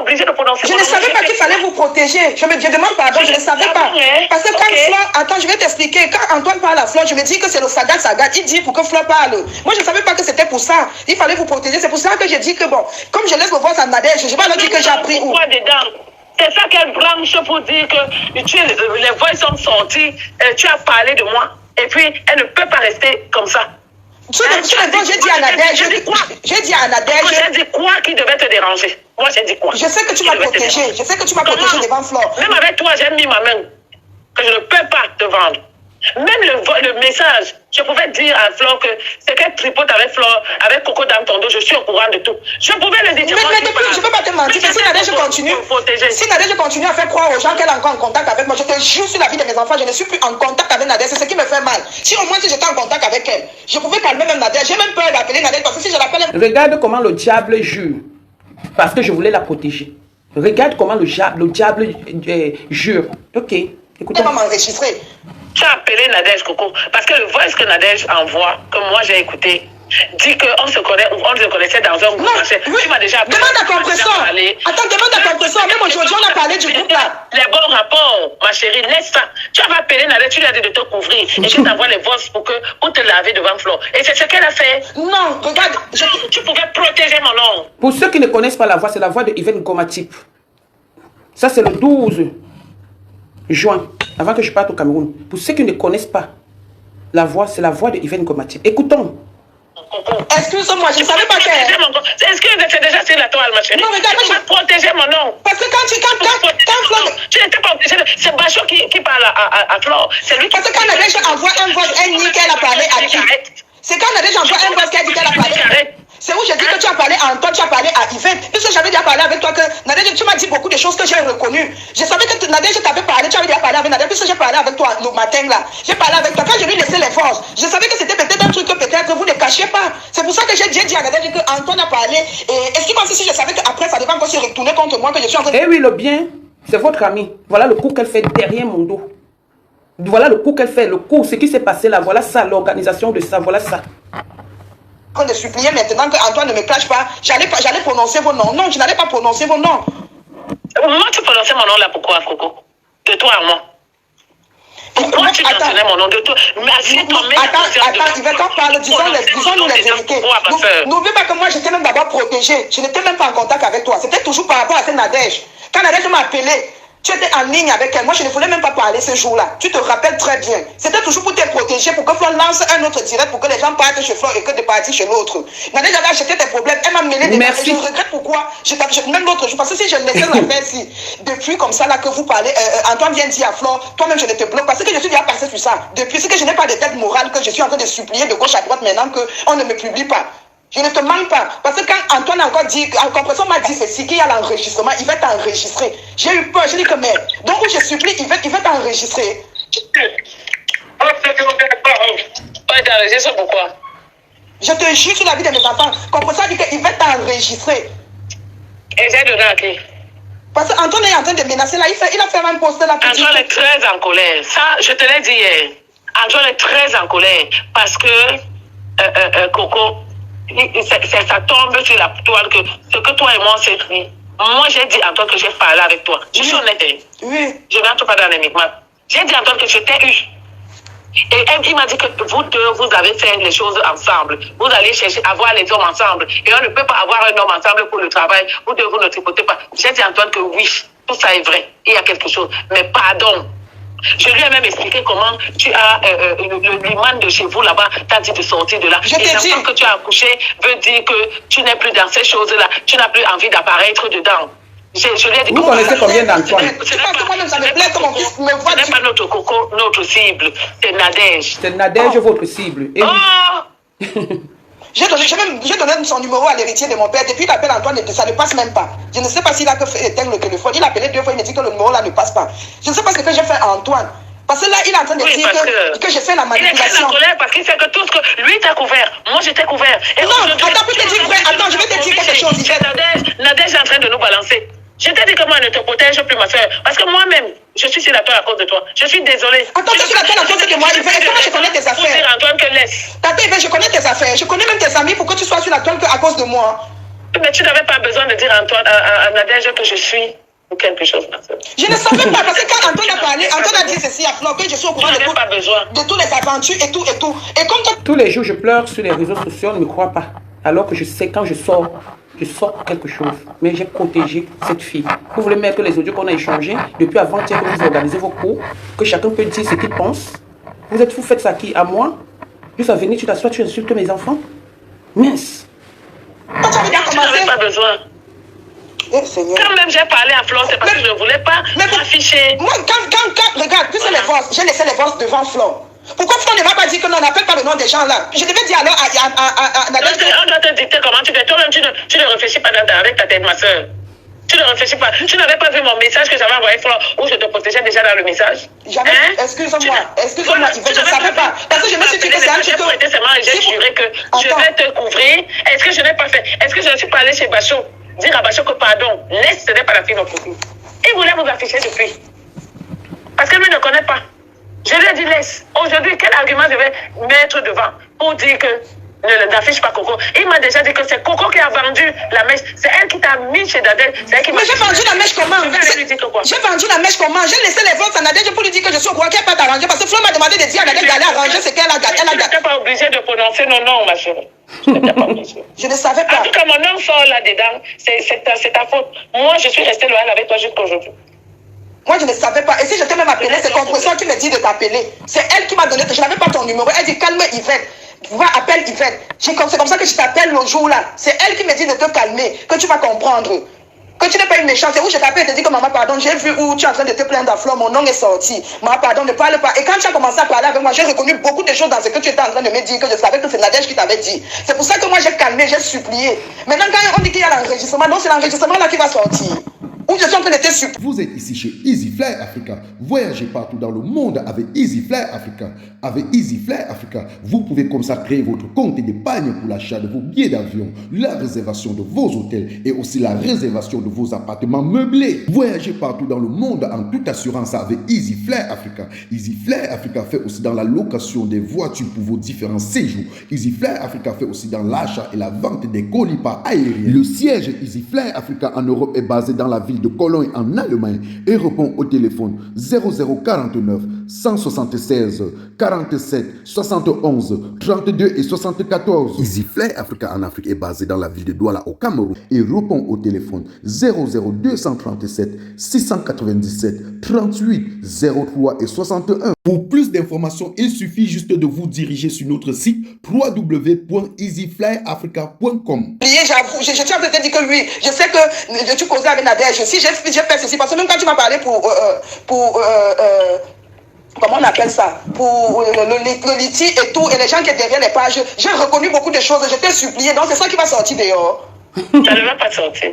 obligée de prononcer Je mon ne nom. savais pas qu'il fallait vous protéger. Je demande pardon, je ne savais pas. Parce que quand Flore, attends, je vais t'expliquer. Quand Antoine parle à Flore, je me dis que c'est le Sagat. Il dit pour que Flore parle. Moi, je ne savais pas que c'était pour ça. Il fallait vous protéger. C'est pour ça que j'ai dit que bon, comme je laisse le voix à Nadège, je ne vais pas leur dire que j'ai appris où. C'est ça qu'elle branche pour dire que les voix sont sorties, tu as parlé de moi. Et puis, elle ne peut pas rester comme ça. J'ai dit à Nadège. J'ai dit à Nadège. J'ai dit quoi qui devait te déranger? Moi, j'ai dit quoi? Je sais que tu m'as protégé. Je sais que tu m'as protégé devant Flore. Même avec toi, j'ai mis ma main. Que je ne peux pas te vendre. Même le message, je pouvais dire à Flore que c'est qu'elle tripote avec Flore, avec Coco dans ton dos, je suis au courant de tout. Je pouvais le dire. Mais depuis, je ne peux pas te mentir. Si Nadège continue à faire croire aux gens qu'elle est encore en contact avec moi, je te jure sur la vie de mes enfants, je ne suis plus en contact avec Nadège. C'est ce qui me fait mal. Si au moins si j'étais en contact avec elle, je pouvais calmer même Nadège. J'ai même peur d'appeler Nadège parce que si je l'appelle... Regarde comment le diable jure. Parce que je voulais la protéger. Regarde comment le diable jure. Ok, écoutez. Elle va m'enregistrer. Tu as appelé Nadège, Coco, parce que le voice que Nadège envoie, que moi j'ai écouté, dit qu'on se connaissait dans un groupe. Tu m'as déjà appelé. Demande à compresseur. Attends, demande à compresseur. Même aujourd'hui, on a parlé du groupe là. Les bons rapports, ma chérie, laisse ça. Tu avais appelé Nadège, tu lui as dit de te couvrir. Et tu t'envoies les voix pour te laver devant Flore. Et c'est ce qu'elle a fait. Non, regarde. Tu pouvais protéger mon nom. Pour ceux qui ne connaissent pas la voix, c'est la voix de Yvette Ngomatip. Ça, c'est le 12 juin, avant que je parte au Cameroun. Pour ceux qui ne connaissent pas la voix, c'est la voix de Yvette Ngomatip. Écoutons. Excuse-moi, je ne savais pas que... Est-ce que c'est déjà sur la toile, ma chérie? Non, regarde, tu vas protéger mon nom. Parce que quand Flore... Tu n'étais pas obligé. C'est Bachot qui parle à Flore. C'est lui qui... Parce que quand Nadège envoie un vote, elle dit qu'elle a parlé à qui? C'est quand Nadège envoie un vote qu'elle dit qu'elle a parlé à... C'est où j'ai dit que tu as parlé à Antoine, tu as parlé à Yvette. Puisque j'avais déjà parlé avec toi que Nadège, tu m'as dit beaucoup de choses que j'ai reconnues. Je savais que Nadège t'avait parlé, tu avais déjà parlé avec Nadège, puisque j'ai parlé avec toi le matin là. J'ai parlé avec toi quand je lui laissais les forces. Je savais que c'était peut-être un truc que peut-être vous ne cachiez pas. C'est pour ça que j'ai dit à Nadège que Antoine a parlé. Et est-ce que moi aussi je savais qu'après ça devait encore se retourner contre moi que je suis en train de... Eh oui, le bien, c'est votre ami. Voilà le coup qu'elle fait derrière mon dos. Voilà le coup qu'elle fait, le coup, ce qui s'est passé là. Voilà ça, l'organisation de ça, voilà ça. De supplier maintenant que Antoine ne me clash pas, j'allais prononcer vos noms. Non, je n'allais pas prononcer vos noms. Moi, tu prononçais mon nom là, pourquoi, Coco? De toi à moi. Pourquoi tu mentionnais mon nom de toi? Mais attends, Yvette, on parle, disons-nous les vérités. N'oublie pas que moi, j'étais même d'abord protégée. Je n'étais même pas en contact avec toi. C'était toujours par rapport à cette Nadège. Quand Nadège m'a appelé, tu étais en ligne avec elle. Moi, je ne voulais même pas parler ce jour-là. Tu te rappelles très bien. C'était toujours pour te protéger, pour que Flore lance un autre direct, pour que les gens partent chez Flore et que de partir chez l'autre. Nadège avait acheté tes problèmes. Elle m'a mêlé des Merci. Je regrette pourquoi. Même l'autre jour. Parce que si je laissais l'affaire si depuis comme ça, là, que vous parlez, Antoine vient dire à Flore, toi-même, je ne te bloque. Parce que je suis déjà passé sur ça. Depuis, c'est que je n'ai pas de tête morale, que je suis en train de supplier de gauche à droite maintenant qu'on ne me publie pas. Je ne te manque pas. Parce que quand Antoine a encore dit, en compréhension m'a dit ceci, qu'il y a l'enregistrement, il va t'enregistrer. J'ai eu peur, j'ai dit que mais, donc je supplie, il va t'enregistrer. T'enregistrer pourquoi? Je te jure sur la vie de mes enfants, compréhension a dit qu'il va t'enregistrer. Et j'ai donné à qui? Parce qu'Antoine est en train de menacer là, il a fait un post là. Antoine est très en colère. Ça, je te l'ai dit hier. Antoine est très en colère parce que Coco, ça tombe sur la toile que ce que toi et moi on s'est dit. Moi, j'ai dit à Antoine que j'ai parlé avec toi. Je suis honnête. Oui. Je ne rentre pas dans l'énigme. J'ai dit à Antoine que je t'ai eu. Et il m'a dit que vous deux, vous avez fait les choses ensemble. Vous allez chercher à avoir les hommes ensemble. Et on ne peut pas avoir un homme ensemble pour le travail. Vous deux, vous ne tripotez pas. J'ai dit à Antoine que oui, tout ça est vrai. Il y a quelque chose. Mais pardon. Je lui ai même expliqué comment tu as l'imam de chez vous là-bas t'a dit de sortir de là. Je t'ai dit. Que tu as accouché veut dire que tu n'es plus dans ces choses-là. Tu n'as plus envie d'apparaître dedans. Je lui ai dit. Vous connaissez combien d'Antoine? Ce n'est pas notre Coco, notre cible. C'est Nadège. C'est Nadège votre cible. Et J'ai donné son numéro à l'héritier de mon père. Depuis qu'il appelle Antoine, ça ne passe même pas. Je ne sais pas s'il a éteint le téléphone. Il a appelé 2 fois, il me dit que le numéro là ne passe pas. Je ne sais pas ce que j'ai fait à Antoine. Parce que là, il est en train de dire que j'ai fait la manipulation. Il est très en colère parce qu'il sait que tout ce que lui t'a couvert, moi j'étais couvert. Et non, attends, pour te dire vrai, attends, je vais te dire quelque chose. Nadège est en train de nous balancer. Je t'ai dit que moi, ne te protège plus, ma soeur. Parce que moi-même, je suis sur la toile à cause de toi. Je suis désolée. Attends, tu es sur la toile à cause de moi. Comment je connais tes affaires? Pour dire Antoine que laisse. Tata, je connais tes affaires. Je connais même tes amis pour que tu sois sur la toile à cause de moi. Mais tu n'avais pas besoin de dire à Antoine, à Nadège que je suis ou quelque chose, ma soeur. Je ne savais pas, parce que quand Antoine a parlé, Antoine a dit ceci à Flo, que je suis au courant de toutes les aventures et tout. Et comme toi... Tous les jours, je pleure sur les réseaux sociaux, ne me crois pas. Alors que je sais, quand je sors quelque chose. Mais j'ai protégé cette fille. Vous voulez mettre les audios qu'on a échangés depuis avant-hier que vous organisez vos cours, que chacun peut dire ce qu'il pense. Vous faites ça à qui? À moi? Juste à venir, tu t'assois, tu insultes mes enfants? Mince. Quand tu n'avais pas besoin. Eh, Seigneur. Quand même j'ai parlé à Flore, c'est parce que je ne voulais pas m'afficher. Moi, quand regarde, puis c'est les voix, j'ai laissé les voix devant Flore. Pourquoi Flore ne m'a pas dit que non, n'appelle pas le nom des gens là? Je devais dire alors à Nadège. On doit te dicter comment tu fais. Toi-même, tu ne réfléchis pas avec ta tête, ma soeur. Tu ne réfléchis pas. Tu n'avais pas vu mon message que j'avais envoyé Flore où je te protégeais déjà dans le message? Jamais. Hein? Excuse-moi, je ne savais pas. Parce que je me suis dit que c'est un petit peu. J'ai juré que je vais te couvrir. Est-ce que je n'ai pas fait? Est-ce que je ne suis pas allée chez Bachot dire à Bachot que pardon, laisse, ce n'est pas la fille de notre fille. Il voulait vous afficher depuis. Parce que lui ne connaît pas. Je lui ai dit laisse. Aujourd'hui, quel argument je vais mettre devant pour dire que n'affiche pas Coco? Il m'a déjà dit que c'est Coco qui a vendu la mèche. C'est elle qui t'a mis chez Nadège. Mais j'ai vendu la mèche comment? J'ai vendu la mèche comment? J'ai laissé les votes à Nadège pour lui dire que je suis au courant qu'elle n'a pas d'arranger. Parce que Flo m'a demandé de dire à Nadège d'aller arranger ce qu'elle a gagné. Tu n'étais pas obligée de prononcer nos noms, ma chérie. Je ne savais pas. En tout cas, mon nom sort là-dedans. C'est ta faute. Moi, je suis restée loyale avec toi jusqu'à aujourd'hui. Moi, je ne savais pas. Et si je t'ai même appelé, c'est Compression qui me dit de t'appeler. C'est elle qui m'a donné. Je n'avais pas ton numéro. Elle dit calme Yvette. Va, appelle Yvette. C'est comme ça que je t'appelle le jour là. C'est elle qui me dit de te calmer, que tu vas comprendre. Que tu n'es pas une méchante. C'est où je t'appelle et te dis que maman, pardon, j'ai vu où tu es en train de te plaindre à Flo, mon nom est sorti. Maman, pardon, ne parle pas. Et quand tu as commencé à parler avec moi, j'ai reconnu beaucoup de choses dans ce que tu étais en train de me dire, que je savais que c'est Nadège qui t'avait dit. C'est pour ça que moi j'ai calmé, j'ai supplié. Maintenant, quand on dit qu'il y a l'enregistrement, non, c'est l'enregistrement là qui va sortir. Où je suis en train de te supplier. Vous êtes ici chez Easy Fly Africa. Voyagez partout dans le monde avec Easy Fly Africa. Avec Easy Fly Africa, vous pouvez comme ça créer votre compte d'épargne pour l'achat de vos billets d'avion, la réservation de vos hôtels et aussi la réservation de vos appartements meublés. Voyagez partout dans le monde en toute assurance avec Easy Fly Africa. Easy Fly Africa fait aussi dans la location des voitures pour vos différents séjours. Easy Fly Africa fait aussi dans l'achat et la vente des colis par aérien. Le siège Easy Fly Africa en Europe est basé dans la ville de Cologne en Allemagne et répond au téléphone 0049 176 47 71 32 et 74. Easy Fly Africa en Afrique est basé dans la ville de Douala au Cameroun et répond au téléphone 00237 697 38 03 et 61. Pour plus d'informations, il suffit juste de vous diriger sur notre site www.easyflyafrica.com. J'avoue, je tiens à te dire que oui, je sais que tu causais avec Nadège. Si j'ai fait ceci, parce que même quand tu m'as parlé comment on appelle ça, pour le litige et tout, et les gens qui étaient derrière les pages, j'ai reconnu beaucoup de choses, je t'ai supplié, donc c'est ça qui va sortir dehors. Ça ne va pas sortir.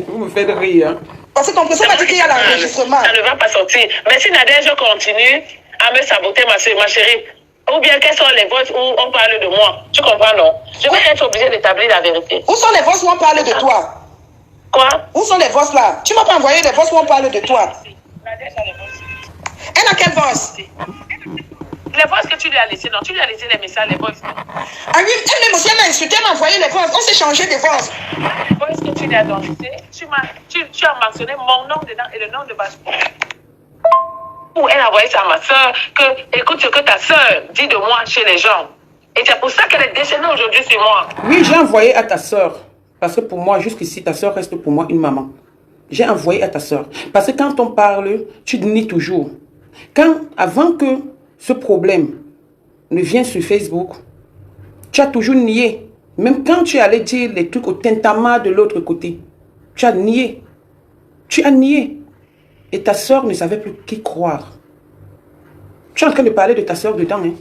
Vous me faites rire. Parce que ton professeur m'a dit qu'il y a l'enregistrement. Ça ne va pas sortir. Mais si Nadège continue à me saboter, ma chérie, ou bien quelles sont les voix où on parle de moi, tu comprends, non? Je vais être obligée d'établir la vérité. Où sont les voix où on parle de toi? Quoi? Où sont les voix là? Tu m'as pas envoyé les voix où on parle de toi? Elle a quelle voix? Les voix que tu lui as laissées, non? Tu lui as laissé les messages, les voix. Ah oui, elle-même aussi, elle m'a insulté, elle m'a envoyé les voix. On s'est changé de voix. Les voix que tu lui as données, tu as mentionné mon nom dedans et le nom de Bachot. Où elle a envoyé ça à ma soeur, que écoute ce que ta soeur dit de moi chez les gens. Et c'est pour ça qu'elle est déchaînée aujourd'hui sur moi. Oui, j'ai envoyé à ta soeur. Parce que pour moi, jusqu'ici, ta soeur reste pour moi une maman. J'ai envoyé à ta soeur. Parce que quand on parle, tu nies toujours. Avant que ce problème ne vienne sur Facebook, tu as toujours nié. Même quand tu allais dire les trucs au tintamarre de l'autre côté, tu as nié. Tu as nié. Et ta soeur ne savait plus qui croire. Tu es en train de parler de ta soeur dedans. Hein?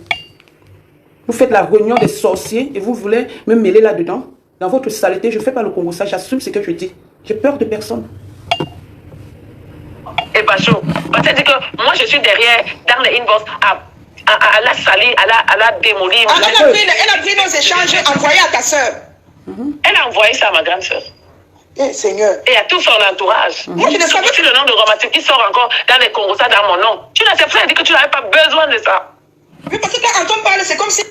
Vous faites la réunion des sorciers et vous voulez me mêler là-dedans. Dans votre saleté, je ne fais pas le Congo, ça, j'assume ce que je dis. J'ai peur de personne. Et Bachot, parce que moi je suis derrière, dans les inbox, à la salir, à la démolir. Ah, elle a pris nos échanges envoyés à ta soeur. Elle a envoyé ça à ma grande soeur. Eh, Seigneur. Et à tout son entourage. Moi, je ne savais pas le nom de Romatique qui sort encore dans les Congos, ça dans mon nom. Tu n'as pas dit que tu n'avais pas besoin de ça. Oui, parce que quand Antoine parle, c'est comme si...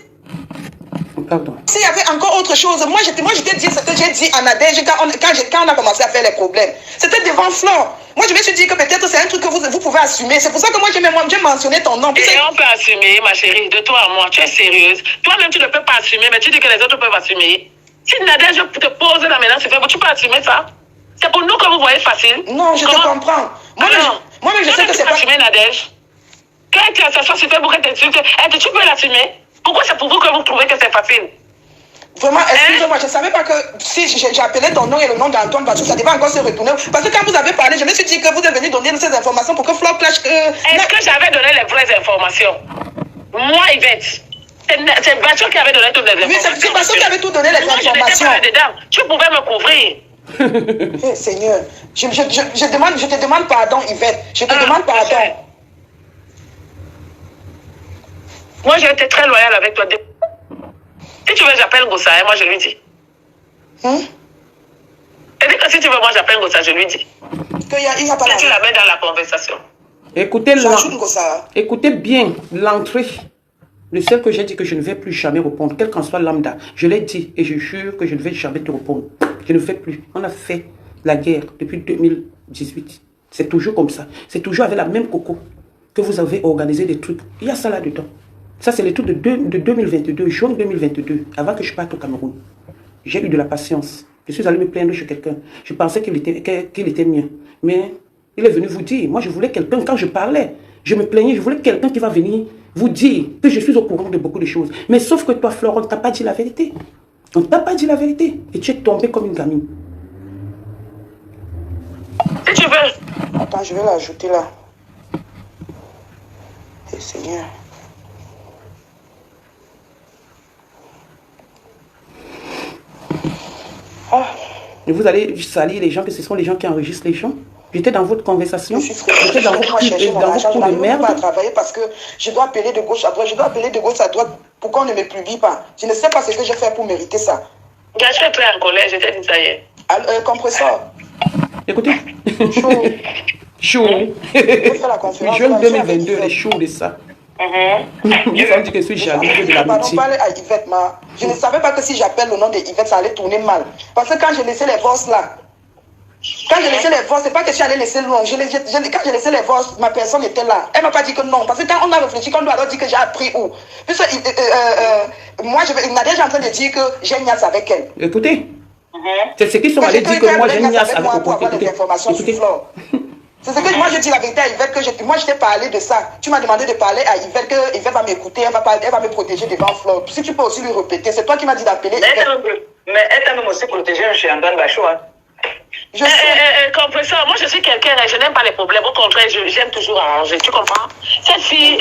Pardon. S'il y avait encore autre chose, moi j'étais dit ce que j'ai dit à Nadège quand on a commencé à faire les problèmes. C'était devant Flore. Moi je me suis dit que peut-être c'est un truc que vous pouvez assumer. C'est pour ça que moi j'ai mentionné ton nom. Et on peut assumer, ma chérie, de toi à moi. Tu es sérieuse. Toi-même tu ne peux pas assumer, mais tu dis que les autres peuvent assumer. Si Nadège te pose la menace, tu peux assumer ça. C'est pour nous que vous voyez facile. Non, je te comprends. Moi-même je sais que c'est pas... assumer Nadège. Quand tu as s'assoit sur Facebook et t'insulte, tu peux l'assumer. Pourquoi c'est pour vous que vous trouvez que c'est facile? Vraiment, excusez-moi, je ne savais pas que si j'ai appelé ton nom et le nom d'Antoine Bachou, ça devait encore se retourner. Parce que quand vous avez parlé, je me suis dit que vous êtes venu donner ces informations pour que Flore clash que... Est-ce que j'avais donné les vraies informations? Moi, Yvette, c'est Bachou qui avait donné toutes les informations. Oui, c'est Bachou qui avait tout donné les informations. Pas dedans. Tu pouvais me couvrir. Seigneur, je te demande pardon, Yvette. Je te demande pardon. Moi, j'ai été très loyale avec toi. Si tu veux, j'appelle Gossa, moi je lui dis. Et dit que si tu veux, moi j'appelle Gossa, je lui dis. Il n'y a pas tu la mets dans la conversation. Écoutez bien l'entrée de celle que j'ai dit que je ne vais plus jamais répondre, quel qu'en soit lambda. Je l'ai dit et je jure que je ne vais jamais te répondre. Je ne fais plus. On a fait la guerre depuis 2018. C'est toujours comme ça. C'est toujours avec la même coco que vous avez organisé des trucs. Il y a ça là-dedans. Ça, c'est le truc de 2022, juin 2022, avant que je parte au Cameroun. J'ai eu de la patience. Je suis allé me plaindre chez quelqu'un. Je pensais qu'il était mieux. Mais il est venu vous dire. Moi, je voulais quelqu'un, quand je parlais, je me plaignais, je voulais quelqu'un qui va venir vous dire que je suis au courant de beaucoup de choses. Mais sauf que toi, Flore, on ne t'a pas dit la vérité. On ne t'a pas dit la vérité. Et tu es tombée comme une gamine. Si tu veux. Attends, je vais l'ajouter là. Et Seigneur. Et vous allez salir les gens, que ce sont les gens qui enregistrent les gens. J'étais dans votre conversation. J'étais dans votre cours de merde. Je ne pas travailler parce que je dois appeler de gauche à droite. Je dois appeler de gauche à droite. Pourquoi on ne me publie pas? Je ne sais pas ce que j'ai fait pour mériter ça. Je suis très en colère, je t'ai dit ça hier. Compresseur. Écoutez. Chaud. Juin 2022, les chauds de ça. Vous avez dit que je suis jalouse de l'amitié. Je ne savais pas que si j'appelle le nom de Yvette, ça allait tourner mal. Parce que quand j'ai laissé les voix là, c'est pas que je suis allé laisser loin. Quand j'ai laissé les voix, ma personne était là. Elle m'a pas dit que non. Parce que quand on a réfléchi, on doit alors dire que j'ai appris où. Puisque moi, il a déjà en train de dire que j'ai niasse avec elle. Écoutez, c'est ce qu'ils sont allés dire que moi j'ai niasse avec elle. Écoutez. C'est ce que moi je dis la vérité à Yvette, que moi je t'ai parlé de ça. Tu m'as demandé de parler à Yvette, que Yvette va m'écouter, elle va me protéger devant Flore. Si tu peux aussi lui répéter, c'est toi qui m'as dit d'appeler Yvette. Mais elle t'a même aussi protégé chez Antoine Bachou. Compresseur, moi je suis quelqu'un, je n'aime pas les problèmes, au contraire, j'aime toujours arranger, tu comprends? Cette fille,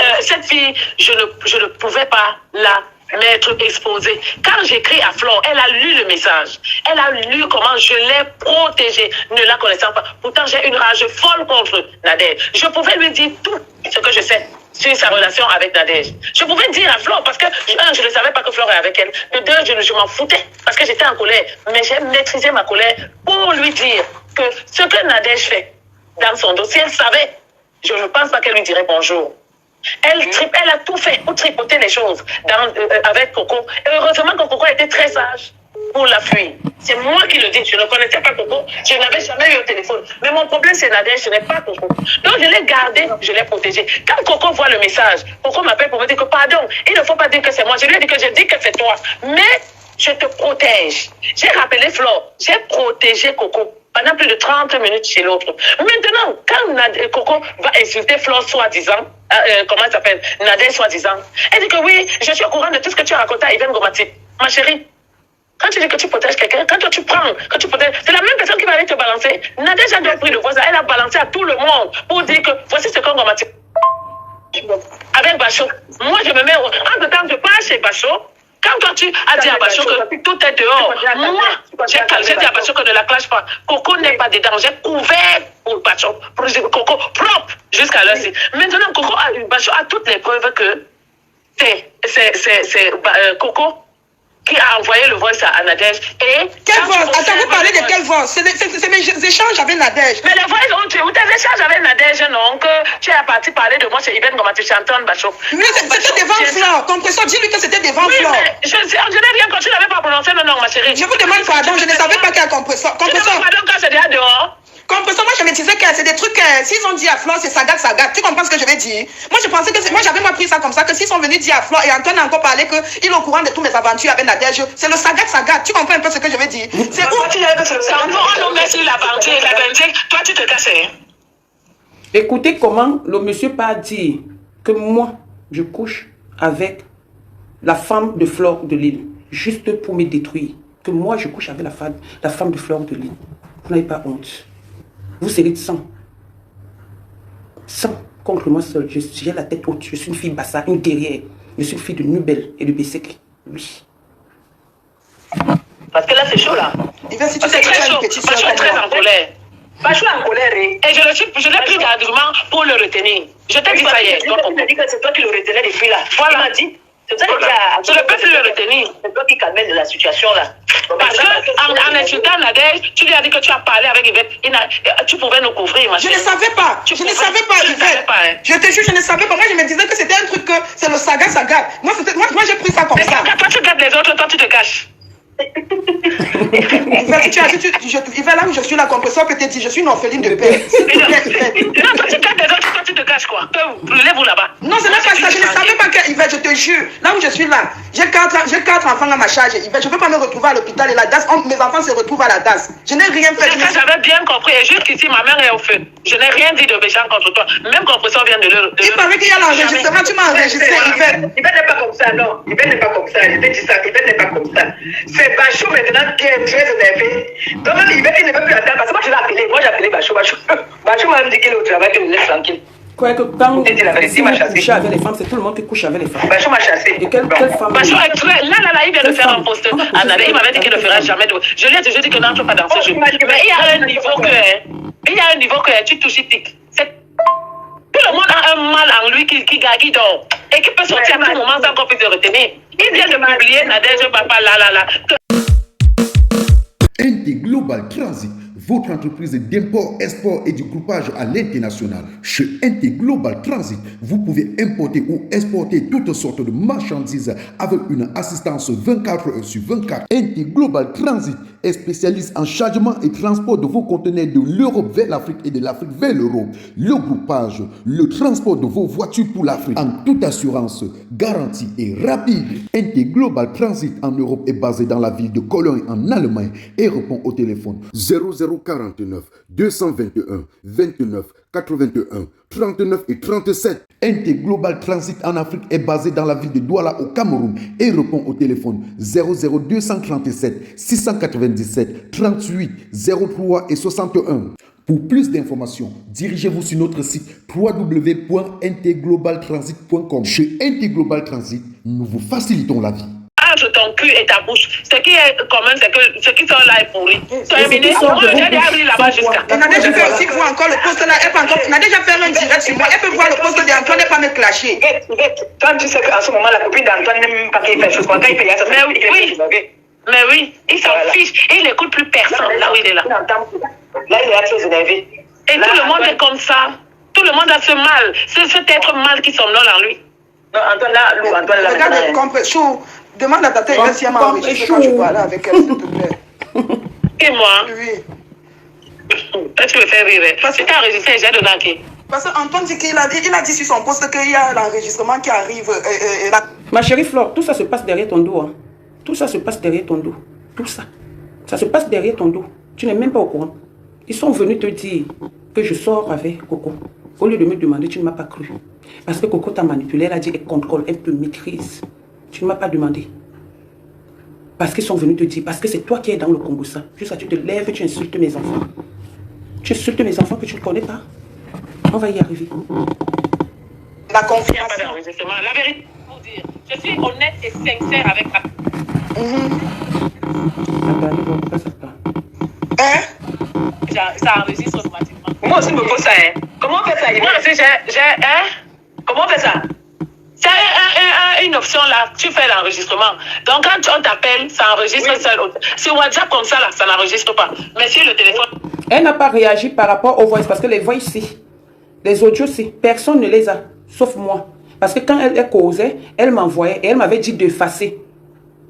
je ne pouvais pas la m'être exposée. Quand j'écris à Flore, elle a lu le message. Elle a lu comment je l'ai protégée, ne la connaissant pas. Pourtant, j'ai une rage folle contre Nadège. Je pouvais lui dire tout ce que je sais sur sa relation avec Nadège. Je pouvais dire à Flore, parce que, je ne savais pas que Flore est avec elle. De deux, je m'en foutais, parce que j'étais en colère. Mais j'ai maîtrisé ma colère pour lui dire que ce que Nadège fait dans son dossier, elle savait. Je ne pense pas qu'elle lui dirait bonjour. Elle a tout fait pour tripoter les choses avec Coco. Et heureusement que Coco était très sage pour la fuir. C'est moi qui le dis. Je ne connaissais pas Coco. Je n'avais jamais eu au téléphone. Mais mon problème, c'est Nadège. Je n'ai pas Coco. Donc, je l'ai gardé. Je l'ai protégé. Quand Coco voit le message, Coco m'appelle pour me dire que pardon, il ne faut pas dire que c'est moi. Je lui ai dit que je dis que c'est toi. Mais je te protège. J'ai rappelé Flore. J'ai protégé Coco pendant plus de 30 minutes chez l'autre. Maintenant, quand Coco va insulter Flore soi-disant, comment elle s'appelle, Nadège soi-disant, elle dit que oui, je suis au courant de tout ce que tu as raconté à Yvette Gomatip. Ma chérie, quand tu dis que tu protèges quelqu'un, quand tu prends, que tu protèges, c'est la même personne qui va aller te balancer. Nadège a bien pris de voix, elle a balancé à tout le monde pour dire que voici ce qu'on Gomatip. Avec Bachot. Moi, je me mets entre-temps, je passe chez Bachot. Quand toi tu as dit à Bachot que tout est dehors, moi, j'ai dit à Bachot que ne la clash pas. Coco n'est pas dedans. J'ai couvert pour Bachot, pour Coco propre jusqu'à l'heure-ci. Maintenant, Bachot a toutes les preuves que c'est Coco qui a envoyé le voice à Nadège. Et quel voice? Attends, vous parlez de quel voice? C'est mes échanges avec Nadège. Mais les voices où tes échanges avec Nadège, non, que tu es parti parler de moi chez Yvette Ngoma, tu chantonnes, Bachot. Oui, c'était devant Flore. Compresseur, dis-lui que c'était devant Flore. Oui, mais je n'ai rien quand tu n'avais pas prononcé le nom, ma chérie. Je vous demande pardon, je ne savais pas qu'il y a compresseur. Compresseur. Pardon quand c'est déjà dehors. Compresseur, moi je me disais que c'est des trucs, s'ils ont dit à Flore, c'est Sagat. Tu comprends ce que je vais dire? Moi je pensais que moi j'avais pris ça comme ça, que s'ils sont venus dire à Flore, et Antoine a encore parlé qu'il est au courant de toutes mes aventures avec Nadège, c'est le Sagat. Tu comprends un peu ce que je veux dire? C'est où tu l'avais que c'est le Sagat. On nous met sur l'aventure, toi tu te casses. Écoutez comment le monsieur pas dit que moi, je couche avec la femme de Flore de Lille, juste pour me détruire. Que moi, je couche avec la femme de Flore de Lille. Vous n'avez pas honte. Vous serez de sang. Sang contre moi seul. J'ai la tête haute. Je suis une fille bassa, une guerrière. Je suis une fille de Nubel et de Bessek. Oui. Parce que là, c'est chaud, là. Si tu sais très chaud. Je suis très en colère. Je suis en colère. Et je l'ai pris d'argument pour le retenir. Je t'ai dit ça hier. Tu m'as dit que c'est toi qui le retenais depuis là. Voilà. Tu m'as dit. C'est ça je ne peux plus le retenir. C'est toi qui calmais de la situation là. Parce qu'en insultant Nadège, tu lui as dit que tu as parlé avec Yvette. Tu pouvais nous couvrir, ma chérie. Je ne savais pas. Je ne savais pas, Yvette. Je te jure, je ne savais pas. Moi, je me disais que c'était un truc que c'est le Sagat. Moi, j'ai pris ça comme ça. Mais toi, tu gardes les autres, toi, tu te caches. Yvette, là où je suis, la compresseur peut te dire, je suis une orpheline de père. Non, toi, tu gardes les autres, toi, tu te caches quoi? Lève-vous là-bas. Non, c'est même pas ça. Je ne savais pas que Yvette, je te jure. Là où je suis là, j'ai 4 enfants à ma charge. Yvette, je ne peux pas me retrouver à l'hôpital et la DAS. Mes enfants se retrouvent à la DAS. Je n'ai rien fait. J'avais bien compris. Et jusqu'ici, ma mère est au feu. Je n'ai rien dit de méchant contre toi. Même compresseur vient de le. Il paraît qu'il y a l'enregistrement. Tu m'as enregistré, Yvette. Yvette n'est pas comme ça, non. Yvette n'est pas comme ça. Je t'ai dit ça. Yvette n'est pas comme ça. C'est Bachot maintenant qui est très énervé. Donc, Yvette, il ne peut plus attendre. Parce que moi, je l'ai appelé. Moi, j'ai appelé Bachot. Bachot m'a dit qu'il est au travail, qu'il le laisse tranquille. Quoi que quand vous couchez avec les femmes, c'est tout le monde qui couche avec les femmes. Bachot m'a chassé. Et quelle femme? Bachot est très. Là, il vient de faire un poste. Il m'avait dit qu'il ne fera jamais de. Je lui ai toujours dit que n'entre pas dans ce jeu. Mais il y a un niveau que. Tu touches tic. Tout le monde a un mal en lui qui dort. Et qui peut sortir à tout moment sans qu'on puisse le retenir. Il vient de publier Nadège Papa là. NT Global Transit, votre entreprise d'import, export et du groupage à l'international. Chez NT Global Transit, vous pouvez importer ou exporter toutes sortes de marchandises avec une assistance 24 heures sur 24. NT Global Transit est spécialiste en chargement et transport de vos conteneurs de l'Europe vers l'Afrique et de l'Afrique vers l'Europe. Le groupage, le transport de vos voitures pour l'Afrique en toute assurance, garantie et rapide. NT Global Transit en Europe est basé dans la ville de Cologne en Allemagne et répond au téléphone 0049 221 29 81 39 et 37. NT Global Transit en Afrique est basé dans la ville de Douala au Cameroun et répond au téléphone 00237 697 38 03 et 61. Pour plus d'informations, dirigez-vous sur notre site www.ntglobaltransit.com. Chez NT Global Transit, nous vous facilitons la vie. Entre ton cul et ta bouche. Ce qui est commun, c'est que ce qui sont là est pourri. Terminé. Moi, j'ai déjà pris là-bas jusqu'à. Nadège peut aussi voir encore le poste là. Nadège a fait un direct sur moi. Elle peut voir le poste d'Antoine et pas me clasher. Toi, tu sais qu'en ce moment, la copine d'Antoine n'aime même pas qu'il fait chose. Quand il paye ça, mais oui, il s'en fiche. Et il n'écoute plus personne là où il est là. Là, il est très énervé. Et tout le monde est comme ça. Tout le monde a ce mal. Cet être mal qui somnole en lui. Non, Antoine là, regarde, compresseur. Demande à ta tête si elle m'a enregistré quand je parlais avec elle, s'il te plaît. Et moi? Oui. Est-ce que tu me fais rire? Parce que tu as enregistré, j'ai donné à qui? Parce qu'Antoine dit qu'il a dit sur son poste qu'il y a l'enregistrement qui arrive. Ma chérie Flore, tout ça se passe derrière ton dos. Hein. Tout ça se passe derrière ton dos. Tout ça. Ça se passe derrière ton dos. Tu n'es même pas au courant. Ils sont venus te dire que je sors avec Coco. Au lieu de me demander, tu ne m'as pas cru. Parce que Coco t'a manipulé, elle a dit, elle contrôle, elle te maîtrise. Tu ne m'as pas demandé. Parce qu'ils sont venus te dire, parce que c'est toi qui es dans le Komboussa. Juste ça, tu te lèves et tu insultes mes enfants. Tu insultes mes enfants que tu ne connais pas. On va y arriver. La confiance. La vérité, pour dire, je suis honnête et sincère avec ta... Attendez, pourquoi ça part? Ça enregistre automatiquement. Moi aussi, me pose ça, hein. Comment on fait ça? Moi aussi, j'ai... Comment on fait ça? Tu as une option là, tu fais l'enregistrement. Donc quand on t'appelle, ça enregistre seul. Sur WhatsApp comme ça, là, ça n'enregistre pas. Mais sur le téléphone... Elle n'a pas réagi par rapport aux voix, parce que les voix ici, les audios ici, personne ne les a, sauf moi. Parce que quand elle causait, elle m'envoyait et elle m'avait dit d'effacer.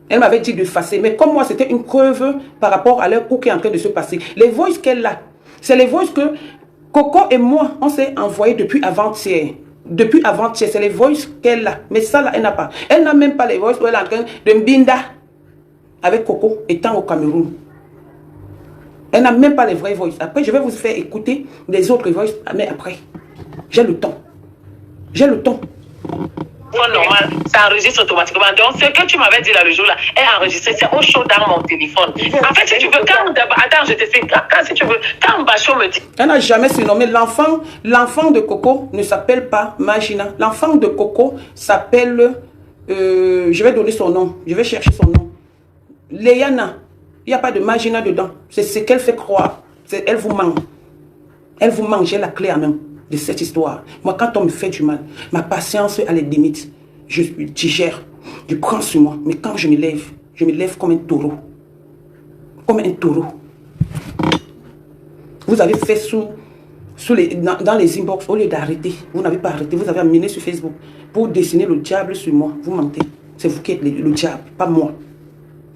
Elle m'avait dit d'effacer. Mais comme moi, c'était une preuve par rapport à leur coup qui est en train de se passer. Les voix qu'elle a, c'est les voix que Coco et moi, on s'est envoyés depuis avant-hier. Depuis avant-hier, c'est les voix qu'elle a. Mais ça, là, elle n'a pas. Elle n'a même pas les voix où elle est en train de mbinda avec Coco étant au Cameroun. Elle n'a même pas les vraies voix. Après, je vais vous faire écouter les autres voix, mais après, j'ai le temps. J'ai le temps. Normal, ça enregistre automatiquement. Donc, ce que tu m'avais dit là le jour là est enregistré, c'est au chaud dans mon téléphone. En fait, si tu veux, attends, je t'explique. Si tu veux, quand Bachot me dit. Elle n'a jamais surnommé l'enfant. L'enfant de Coco ne s'appelle pas Magina. L'enfant de Coco s'appelle. Je vais donner son nom. Je vais chercher son nom. Léana. Il n'y a pas de Magina dedans. C'est ce qu'elle fait croire. Elle vous ment. Elle vous ment. J'ai la clé en main de cette histoire. Moi, quand on me fait du mal, ma patience a les limites. Je digère. Je prends sur moi. Mais quand je me lève comme un taureau. Comme un taureau. Vous avez fait dans les inbox, au lieu d'arrêter, vous n'avez pas arrêté, vous avez amené sur Facebook pour dessiner le diable sur moi. Vous mentez. C'est vous qui êtes le diable, pas moi.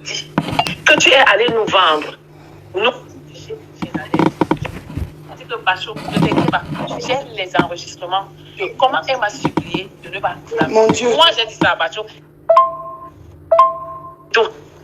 Que tu es allé nous vendre. Nous. J'ai les enregistrements de comment elle m'a supplié de ne pas. Mon Dieu. Moi, j'ai dit ça à Bachot.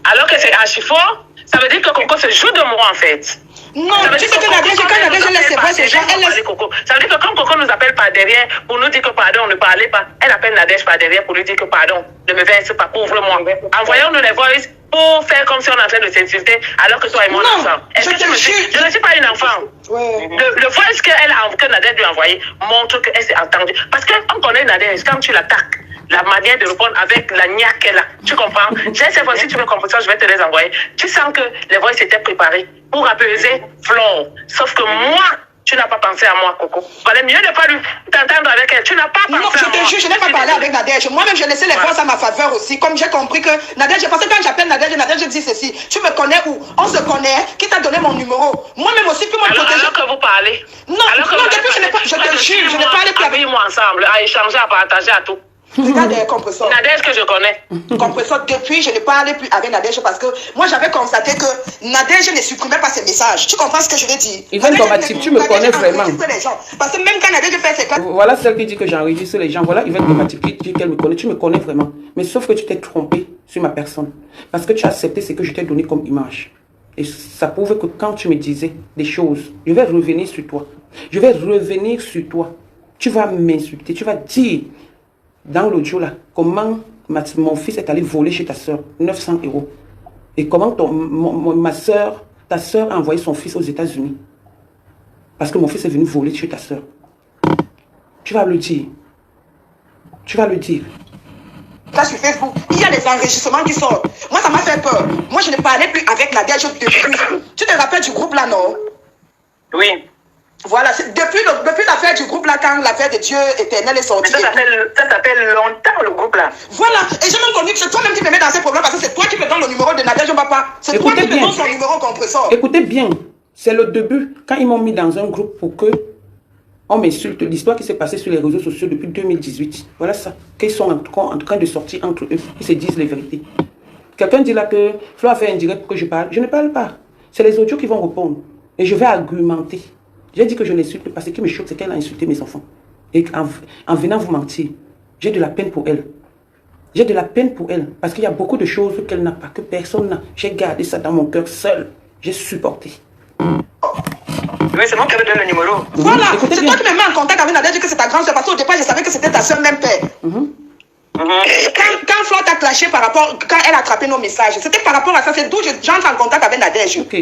Alors que c'est archi fort, ça veut dire que Coco se joue de moi en fait. Non, tu sais que Nadège, quand Nadège laisse ses voix, ces gens, elle laisse... Ça veut dire que quand Coco nous appelle par derrière pour nous dire que pardon, ne parlez pas, elle appelle Nadège par derrière pour lui dire que pardon, ne me verse pas, couvre-moi. Envoyons-nous les voices pour faire comme si on est en train de s'insulter alors que toi et moi on est ensemble. Est-ce que tu me dis, je ne suis pas une enfant. Ouais. Le voice que Nadège lui a envoyé montre qu'elle s'est entendue. Parce qu'on connaît Nadège, quand tu l'attaques, la manière de répondre avec la niaque qu'elle a. Tu comprends? J'ai ces voix, si tu veux comprendre ça, je vais te les envoyer. Tu sens que les voix s'étaient préparées pour apaiser Flore. Sauf que moi, tu n'as pas pensé à moi, Coco. Il valait mieux ne pas t'entendre avec elle. Tu n'as pas pensé à moi. Non, je te jure, je n'ai pas parlé avec Nadège. Moi-même, j'ai laissé les voix à ma faveur aussi. Comme j'ai compris que Nadège, parce que quand j'appelle Nadège, je dis ceci. Tu me connais où? On se connaît. Qui t'a donné mon numéro? Moi-même aussi, puis moi, alors que vous parlez. Non, depuis, je n'ai pas, je te jure, je n'ai pas parlé plus avec moi ensemble, à échanger, à partager, à tout. Regarde, compresseur. Nadège que je connais. Compresseur, depuis, je ne parlais plus avec Nadège parce que moi, j'avais constaté que Nadège ne supprimait pas ses messages. Tu comprends ce que je veux dire? Yvonne Gomatip, tu me connais vraiment. Parce que même quand Nadège fait ses cas... Voilà celle qui dit que j'enregistre les gens. Voilà Yvonne Gomatip qui dit qu'elle me connaît. Tu me connais vraiment. Mais sauf que tu t'es trompé sur ma personne. Parce que tu as accepté ce que je t'ai donné comme image. Et ça prouve que quand tu me disais des choses, je vais revenir sur toi. Je vais revenir sur toi. Tu vas m'insulter. Tu vas dire... Dans l'audio là, comment mon fils est allé voler chez ta soeur 900 €. Et comment ta soeur a envoyé son fils aux États-Unis. Parce que mon fils est venu voler chez ta soeur. Tu vas le dire. Tu vas le dire. Là sur Facebook, il y a des enregistrements qui sortent. Moi, ça m'a fait peur. Moi, je ne parlais plus avec Nadège depuis. Tu te rappelles du groupe là, non? Oui. Voilà, depuis l'affaire du groupe là, quand l'affaire de Dieu éternel est sortie. Mais ça s'appelle longtemps le groupe là. Voilà, et j'ai même connu que c'est toi-même qui me mets dans ces problèmes parce que c'est toi qui me donnes le numéro de Nadège Papa. C'est toi qui me donnes son numéro compresseur. Écoutez bien, c'est le début. Quand ils m'ont mis dans un groupe pour que on m'insulte, l'histoire qui s'est passée sur les réseaux sociaux depuis 2018. Voilà ça. Qu'ils sont en train de sortir entre eux. Ils se disent les vérités. Quelqu'un dit là que Flo a fait un direct pour que je parle. Je ne parle pas. C'est les audios qui vont répondre. Et je vais argumenter. J'ai dit que je l'insulte parce que ce qui me choque, c'est qu'elle a insulté mes enfants. Et en venant vous mentir, j'ai de la peine pour elle. J'ai de la peine pour elle. Parce qu'il y a beaucoup de choses qu'elle n'a pas, que personne n'a. J'ai gardé ça dans mon cœur seul. J'ai supporté. Oui, c'est moi qui avais donné le numéro. Voilà, c'est toi qui me mets en contact avec Nadège que c'est ta grande soeur. Parce qu'au départ, je savais que c'était ta soeur même père. Quand Flo t'a clashé par rapport, quand elle a attrapé nos messages, c'était par rapport à ça. C'est d'où j'entre en contact avec Nadège. Ok.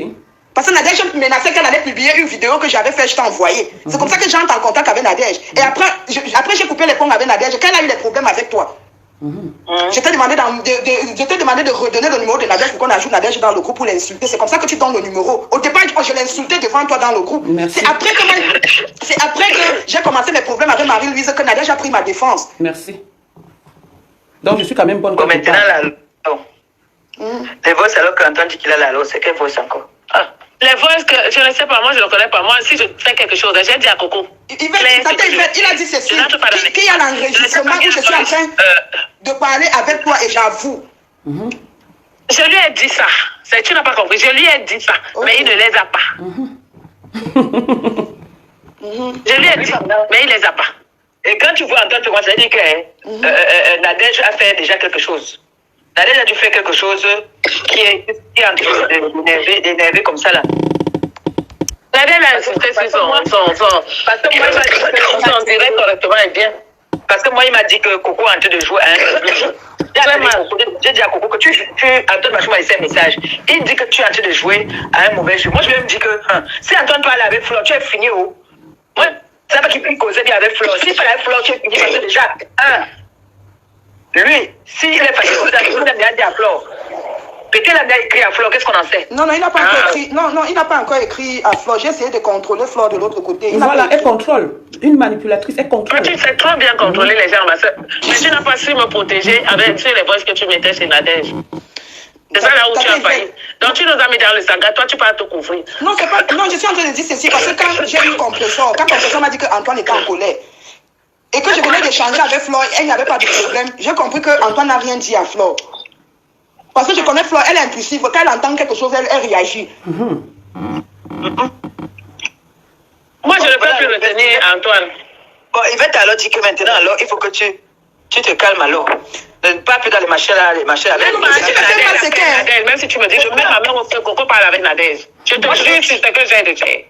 Parce que Nadège menaçait qu'elle allait publier une vidéo que j'avais faite, je t'ai envoyée. C'est comme ça que j'entre en contact avec Nadège. Et après j'ai coupé les ponts avec Nadège. Quand elle a eu des problèmes avec toi, je t'ai demandé de redonner le numéro de Nadège pour qu'on ajoute Nadège dans le groupe pour l'insulter. C'est comme ça que tu donnes le numéro. Au départ, je l'ai insulté devant toi dans le groupe. C'est après que j'ai commencé mes problèmes avec Marie-Louise que Nadège a pris ma défense. Merci. Donc, je suis quand même bonne. Bon, maintenant, là, les voix, alors qu'Antoine dit qu'il a la loi, c'est quelle voix encore? Les voix, que je ne sais pas, moi, je ne connais pas. Moi, si je fais quelque chose, j'ai dit à Coco. Il a dit ceci, qu'il y a l'enregistrement où je suis en train de parler avec toi et j'avoue. Je lui ai dit ça. Tu n'as pas compris. Je lui ai dit ça, mais il ne les a pas. Je lui ai dit, mais il ne les a pas. Et quand tu vois Antoine, tu commences à dire que Nadège a fait déjà quelque chose. Nadège a dû faire quelque chose qui est en train d'énerver comme ça là. Nadège a insisté sur son. Parce que moi, il m'a dit que son direct correctement est bien. Parce que moi, il m'a dit que Coco est en train de jouer à un jeu. J'ai dit à Coco que Antoine m'a laissé un message. Il dit que tu es en train de jouer à un mauvais jeu. Moi, je lui ai dit que si Antoine peut aller avec Flore, tu es fini où? Moi, c'est pas qu'il puisse causer bien avec Flore. S'il fait avec Flore, tu es fini parce que déjà, lui, s'il est fatigué, vous avez bien dit à Flore. Peut-être il a bien écrit à Flore, qu'est-ce qu'on en sait? Non, il n'a pas encore écrit. Non, il n'a pas encore écrit à Flore. J'ai essayé de contrôler Flore de l'autre côté. Voilà, elle contrôle. Une manipulatrice, elle contrôle. Tu sais trop bien contrôler les gens, ma soeur. Mais tu n'as pas su me protéger avec les voix que tu mettais chez Nadège. C'est ça là où tu as failli. Donc tu nous as mis dans le saga, toi tu peux te couvrir. Non, c'est pas. Non, je suis en train de dire ceci parce que quand j'ai eu Compressor, quand Compressor m'a dit qu'Antoine était en colère et que je venais d'échanger avec Flore, elle n'y avait pas de problème. J'ai compris qu'Antoine n'a rien dit à Flore. Parce que je connais Flore, elle est impulsive. Quand elle entend quelque chose, elle réagit. Moi, je ne peux plus retenir Antoine. Bon, Yvette alors dit que maintenant, alors, il faut que tu te calmes alors. Ne pas plus dans les machins là, les machins avec Nadège. Même si tu me dis, je mets ma main au feu, Coco parle avec Nadège. Je te jure, c'est ce que j'ai de faire.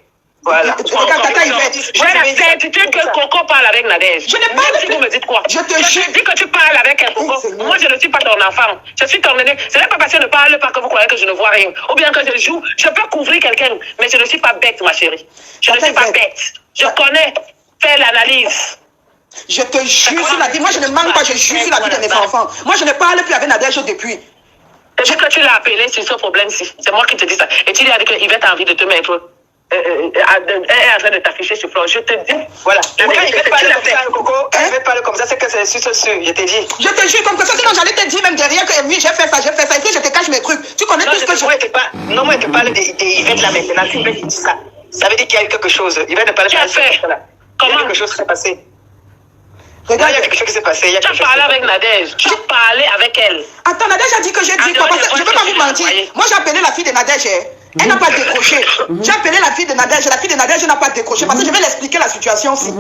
Voilà. J'ai la certitude que Coco parle avec Nadège. Je n'ai pas si vous me dites quoi? Je te jure. dis que tu parles avec un Coco. Moi, je ne suis pas ton enfant. Je suis ton aîné. Ce n'est pas parce que je ne parle pas que vous croyez que je ne vois rien. Ou bien que je joue. Je peux couvrir quelqu'un, mais je ne suis pas bête, ma chérie. Je ne suis pas bête. Je connais. Fais l'analyse. Je te jure sur la vie. Moi, je ne manque pas. Je jure sur la vie de mes enfants. Moi, je ne parle plus avec Nadège depuis. Depuis que tu l'as appelé sur ce problème-ci. C'est moi qui te dis ça. Et tu lui as dit que Yvette a envie de te mettre. Elle est en train de t'afficher sur Flore. Je te dis, voilà. Elle veut parler comme ça, c'est que c'est sûr, je t'ai dit. Je te jure comme ça, sinon j'allais te dire même derrière que oui, j'ai fait ça, et puis je te cache mes trucs. Tu connais tout ce que je... Non, moi, je te parle d'Yvette là maintenant. Si Yvette dit ça, ça veut dire qu'il y a eu quelque chose. Yvette ne parle pas de ça. Comment quelque chose s'est passé? Regarde, il y a quelque chose qui s'est passé. Tu as parlé avec Nadège. Tu as parlé avec elle. Attends, Nadège a dit que j'ai dit quoi? Parce que je ne peux pas vous mentir. Moi, j'ai appelé la fille de Nadège. Elle n'a pas décroché. J'ai appelé la fille de Nadège. La fille de Nadège n'a pas décroché. Parce que je vais l'expliquer la situation aussi.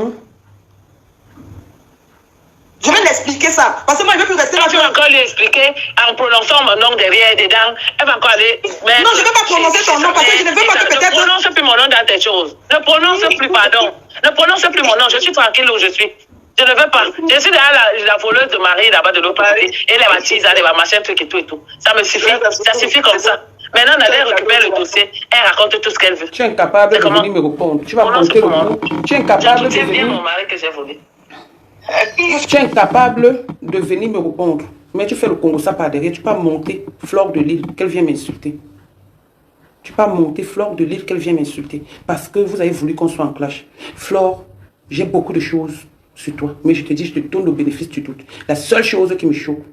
Je vais l'expliquer ça. Parce que moi, je ne veux plus rester là. Tu vas encore lui expliquer en prononçant mon nom derrière et dedans. Elle va encore aller. Non, je ne veux pas prononcer ton nom parce que je ne veux pas que peut-être. Ne prononce plus mon nom dans tes choses. Ne prononce plus, pardon. Ne prononce plus mon nom. Je suis tranquille où je suis. Je ne veux pas. Je suis derrière la voleuse de Marie là-bas de l'autre côté. Et les bâtisses, les machins, trucs et tout et tout. Ça me suffit. Ça suffit comme ça. Maintenant, elle récupère le dossier. Elle raconte tout ce qu'elle veut. Tu es incapable de venir me répondre. Tu vas compter le coup. Tu es incapable de venir. Mon mari que j'ai volé. Tu es incapable de venir me répondre. Mais tu fais le Congo ça par derrière. Tu peux monter Flore de Lille qu'elle vient m'insulter. Tu peux monter Flore de Lille qu'elle vient m'insulter. Parce que vous avez voulu qu'on soit en clash. Flore, j'ai beaucoup de choses sur toi. Mais je te dis, je te donne le bénéfice du doute. La seule chose qui me choque,